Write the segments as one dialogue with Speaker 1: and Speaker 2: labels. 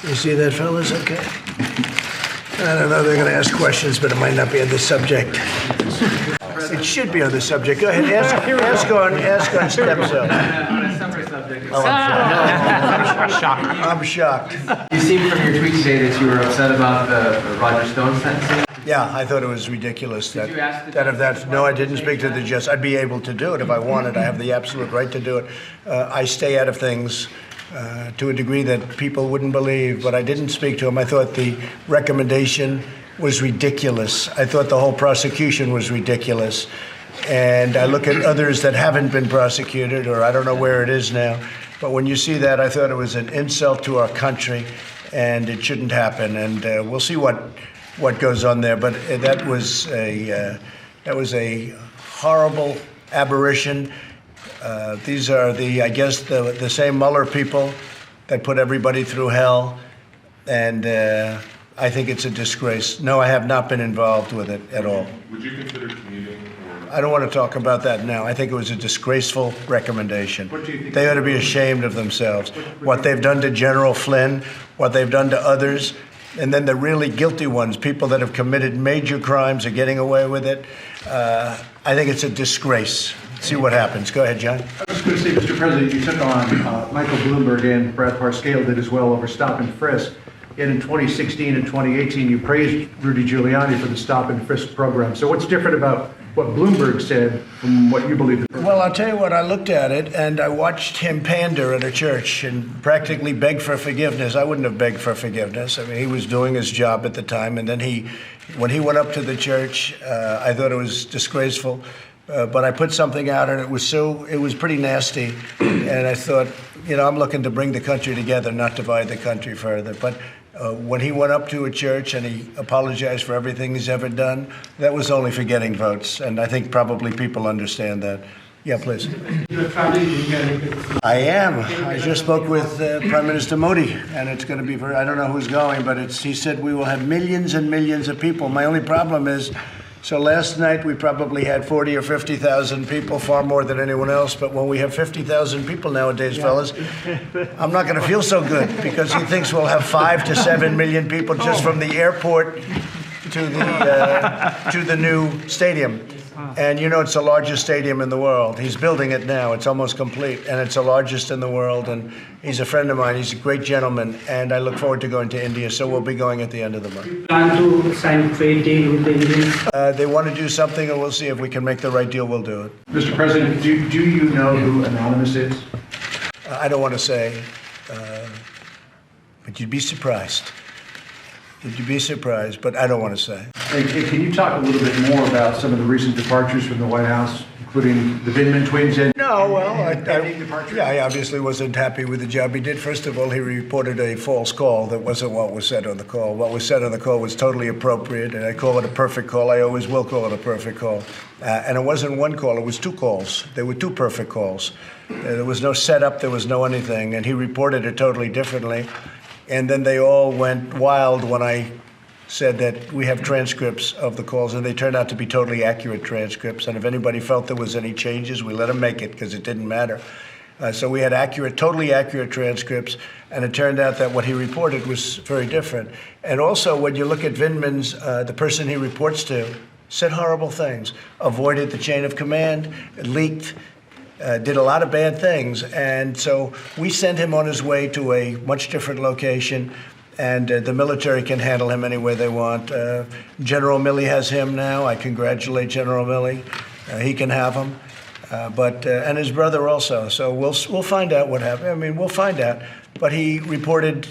Speaker 1: You see that, fellas? Okay. I don't know, they're going to ask questions, but it might not be on the subject. It should be on the subject. Go ahead, ask on stem cells.
Speaker 2: On a separate subject.
Speaker 1: I'm shocked.
Speaker 2: You seem from your tweet today that you were upset about the Roger Stone sentencing.
Speaker 1: Yeah, I thought it was ridiculous that
Speaker 2: you ask the
Speaker 1: if that's, no, I didn't speak to the judge. I'd be able to do it if I wanted. I have the absolute right to do it. I stay out of things to a degree that people wouldn't believe, but I didn't speak to him. I thought the recommendation was ridiculous. I thought the whole prosecution was ridiculous. And I look at others that haven't been prosecuted, or I don't know where it is now. But when you see that, I thought it was an insult to our country, and it shouldn't happen. And we'll see what goes on there. But that was a horrible aberration. These are I guess the same Mueller people that put everybody through hell, and I think it's a disgrace. No, I have not been involved with it at all.
Speaker 3: Would you consider commuting?
Speaker 1: I don't want to talk about that now. I think it was a disgraceful recommendation.
Speaker 4: What do you think?
Speaker 1: They ought to be ashamed of themselves. What they've done to General Flynn, what they've done to others, and then the really guilty ones, people that have committed major crimes are getting away with it. I think it's a disgrace. See what happens. Go ahead, John.
Speaker 4: I was going to say, Mr. President, you took on Michael Bloomberg, and Brad Parscale did as well, over stop and frisk. Yet in 2016 and 2018, you praised Rudy Giuliani for the stop and frisk program. So what's different about what Bloomberg said from what you believe?
Speaker 1: Well, I'll tell you what, I looked at it and I watched him pander at a church and practically beg for forgiveness. I wouldn't have begged for forgiveness. I mean, he was doing his job at the time. And then when he went up to the church, I thought it was disgraceful. But I put something out and it was pretty nasty. And I thought, I'm looking to bring the country together, not divide the country further. But when he went up to a church and he apologized for everything he's ever done, that was only for getting votes. And I think probably people understand that. Yeah, please.
Speaker 5: You're traveling to India.
Speaker 1: I am. I just spoke with Prime Minister Modi, and it's going to be I don't know who's going, but he said we will have millions and millions of people. My only problem is, so last night we probably had 40 or 50,000 people, far more than anyone else. But when we have 50,000 people nowadays, fellas, I'm not going to feel so good because he thinks we'll have 5 to 7 million people just from the airport to the new stadium. And it's the largest stadium in the world. He's building it now. It's almost complete, and it's the largest in the world. And he's a friend of mine. He's a great gentleman, and I look forward to going to India. So we'll be going at the end of the month.
Speaker 5: Plan to sign trade deal with the Indians?
Speaker 1: They want to do something, and we'll see if we can make the right deal. We'll do it.
Speaker 4: Mr. President, do you know who Anonymous is?
Speaker 1: I don't want to say, but you'd be surprised. You'd be surprised, but I don't want to say.
Speaker 4: Hey, can you talk a little bit more about some of the recent departures from the White House, including the Vindman twins?
Speaker 1: No, well, I obviously wasn't happy with the job he did. First of all, he reported a false call that wasn't what was said on the call. What was said on the call was totally appropriate, and I call it a perfect call. I always will call it a perfect call. And it wasn't one call, it was 2 calls. There were 2 perfect calls. There was no setup, there was no anything, and he reported it totally differently. And then they all went wild when I said that we have transcripts of the calls, and they turned out to be totally accurate transcripts. And if anybody felt there was any changes, we let them make it because it didn't matter. So we had totally accurate transcripts, and it turned out that what he reported was very different. And also, when you look at Vindman's, the person he reports to, said horrible things, avoided the chain of command, leaked, did a lot of bad things. And so we sent him on his way to a much different location, and the military can handle him any way they want. General Milley has him now. I congratulate General Milley. He can have him. And his brother also. So we'll find out what happened. I mean, we'll find out. But he reported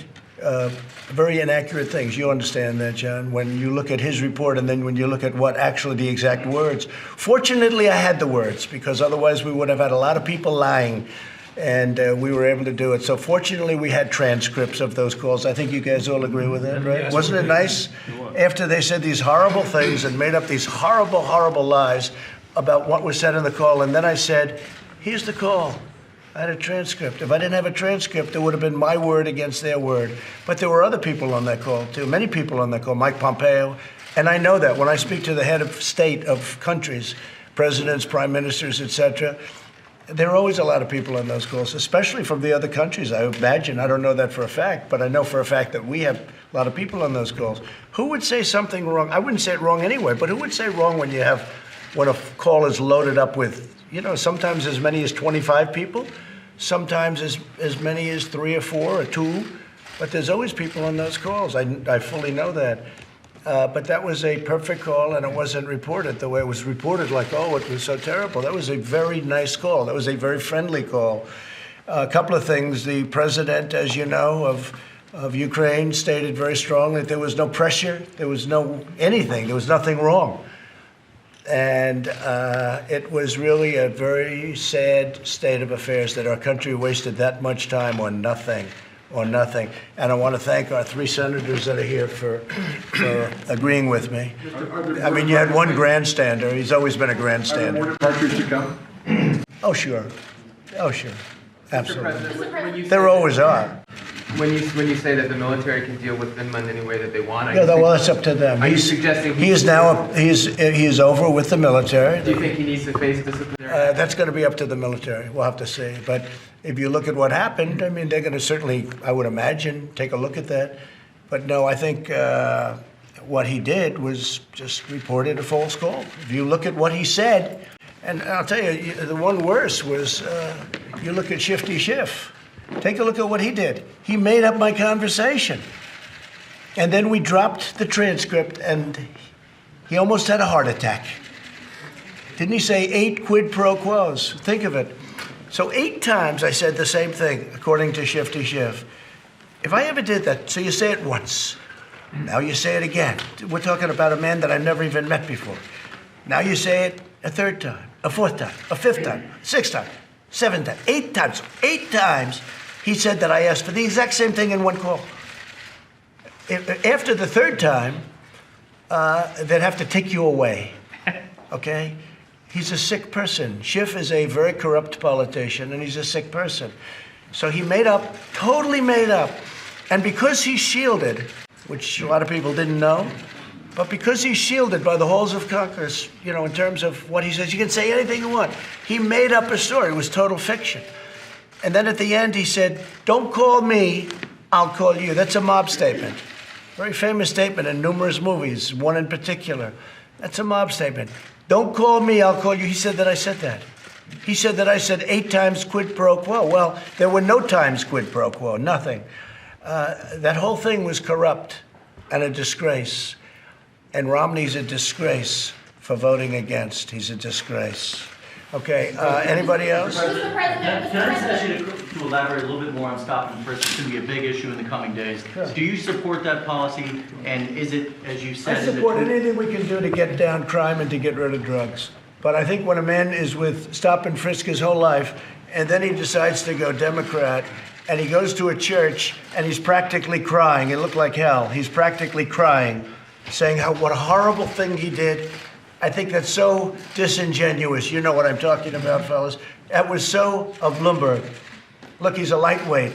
Speaker 1: very inaccurate things. You understand that, John, when you look at his report and then when you look at what actually the exact words. Fortunately, I had the words, because otherwise we would have had a lot of people lying, and we were able to do it. So fortunately, we had transcripts of those calls. I think you guys all agree with that, right?
Speaker 5: Yes,
Speaker 1: wasn't it nice? After they said these horrible things and made up these horrible, horrible lies about what was said in the call, and then I said, here's the call. I had a transcript. If I didn't have a transcript, it would have been my word against their word. But there were other people on that call, too. Many people on that call, Mike Pompeo. And I know that when I speak to the head of state of countries, presidents, prime ministers, etc., There are always a lot of people on those calls, especially from the other countries, I imagine. I don't know that for a fact, but I know for a fact that we have a lot of people on those calls. Who would say something wrong? I wouldn't say it wrong anyway, but who would say wrong when a call is loaded up with, sometimes as many as 25 people, sometimes as many as 3 or 4 or 2, but there's always people on those calls. I fully know that. But that was a perfect call, and it wasn't reported the way it was reported, like, oh, it was so terrible. That was a very nice call. That was a very friendly call. A couple of things. The president, as you know, of Ukraine stated very strongly that there was no pressure, there was no anything, there was nothing wrong. And it was really a very sad state of affairs that our country wasted that much time on nothing. And I want to thank our 3 senators that are here for agreeing with me. I mean, you had one grandstander. He's always been a grandstander.
Speaker 4: Are there more departures to come?
Speaker 1: Oh, sure. Absolutely.
Speaker 2: Mr. President, when you
Speaker 1: There
Speaker 2: say
Speaker 1: always are.
Speaker 2: when you say that the military can deal with Vindman any way that they want,
Speaker 1: Yeah, well, that's up to them.
Speaker 2: Are you suggesting
Speaker 1: he is over with the military?
Speaker 2: Do you think he needs to face disciplinary?
Speaker 1: That's going to be up to the military. We'll have to see. But if you look at what happened, I mean, they're going to certainly, I would imagine, take a look at that. But no, I think what he did was just reported a false call. If you look at what he said, and I'll tell you, the one worse was you look at Shifty Schiff. Take a look at what he did. He made up my conversation. And then we dropped the transcript, and he almost had a heart attack. Didn't he say 8 quid pro quos? Think of it. So 8 times I said the same thing, according to Shifty Schiff. If I ever did that, so you say it once. Now you say it again. We're talking about a man that I've never even met before. Now you say it a 3rd time, a 4th time, a 5th time, 6th time, 7th time, 8 times. 8 times he said that I asked for the exact same thing in one call. After the 3rd time, they'd have to take you away, okay? He's a sick person. Schiff is a very corrupt politician, and he's a sick person. So he made up, totally made up. And because he's shielded, which a lot of people didn't know, but because he's shielded by the halls of Congress, in terms of what he says, you can say anything you want. He made up a story. It was total fiction. And then at the end, he said, don't call me, I'll call you. That's a mob statement. Very famous statement in numerous movies, one in particular. That's a mob statement. Don't call me, I'll call you. He said that I said that. He said that I said 8 times quid pro quo. Well, there were no times quid pro quo, nothing. That whole thing was corrupt and a disgrace. And Romney's a disgrace for voting against. He's a disgrace. Okay, anybody else?
Speaker 3: Mr. President,
Speaker 6: Can I just ask you to elaborate a little bit more on stop and frisk? It's going to be a big issue in the coming days.
Speaker 1: Sure.
Speaker 6: Do you support that policy? And is it, as you said,
Speaker 1: I support anything we can do to get down crime and to get rid of drugs. But I think when a man is with stop and frisk his whole life, and then he decides to go Democrat, and he goes to a church, and he's practically crying, it looked like hell, he's practically crying, saying what a horrible thing he did. I think that's so disingenuous. You know what I'm talking about, fellas. That was so of Bloomberg. Look, he's a lightweight.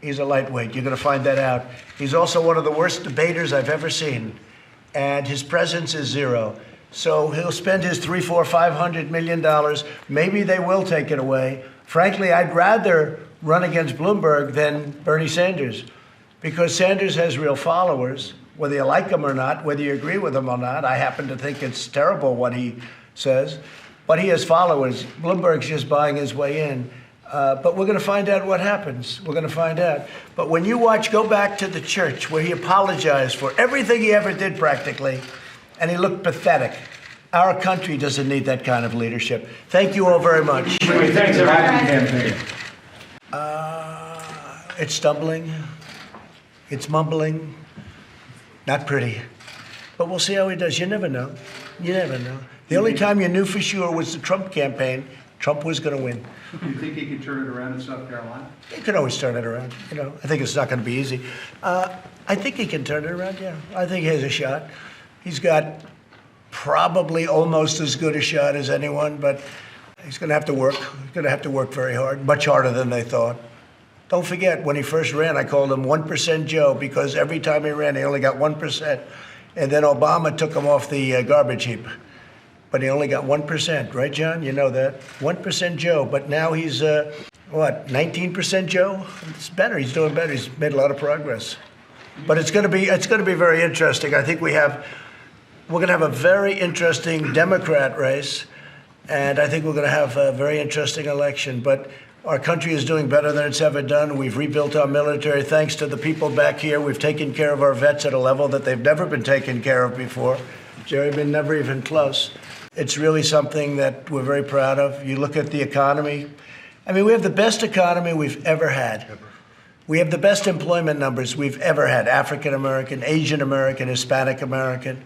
Speaker 1: He's a lightweight. You're going to find that out. He's also one of the worst debaters I've ever seen. And his presence is 0. So he'll spend his $300, $400, $500 million. Maybe they will take it away. Frankly, I'd rather run against Bloomberg than Bernie Sanders, because Sanders has real followers. Whether you like him or not, whether you agree with him or not, I happen to think it's terrible what he says, but he has followers. Bloomberg's just buying his way in. But we're going to find out what happens. We're going to find out. But when you go back to the church where he apologized for everything he ever did practically, and he looked pathetic. Our country doesn't need that kind of leadership. Thank you all very much.
Speaker 4: Thanks, campaign.
Speaker 1: It's stumbling. It's mumbling. Not pretty. But we'll see how he does. You never know. You never know. The only time you knew for sure was the Trump campaign. Trump was going to win.
Speaker 4: Do you think he could turn it around in South Carolina?
Speaker 1: He could always turn it around. I think it's not going to be easy. I think he can turn it around, yeah. I think he has a shot. He's got probably almost as good a shot as anyone, but he's going to have to work. He's going to have to work very hard, much harder than they thought. Don't forget, when he first ran, I called him 1% Joe, because every time he ran, he only got 1%. And then Obama took him off the garbage heap. but he only got 1%, right, John? You know that. 1% Joe, but now he's, 19% Joe? It's better. He's doing better. He's made a lot of progress. But it's going to be very interesting. I think we're going to have a very interesting Democrat race, and I think we're going to have a very interesting election. But our country is doing better than it's ever done. We've rebuilt our military thanks to the people back here. We've taken care of our vets at a level that they've never been taken care of before. Jerry, been never even close. It's really something that we're very proud of. You look at the economy. I mean, we have the best economy we've ever had. We have the best employment numbers we've ever had. African American, Asian American, Hispanic American.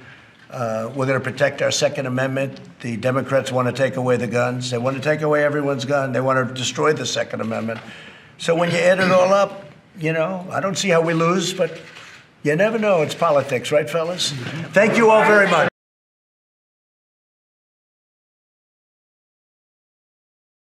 Speaker 1: We're going to protect our Second Amendment. The Democrats want to take away the guns. They want to take away everyone's gun. They want to destroy the Second Amendment. So when you add it all up, I don't see how we lose, but you never know. It's politics, right, fellas? Thank you all very much.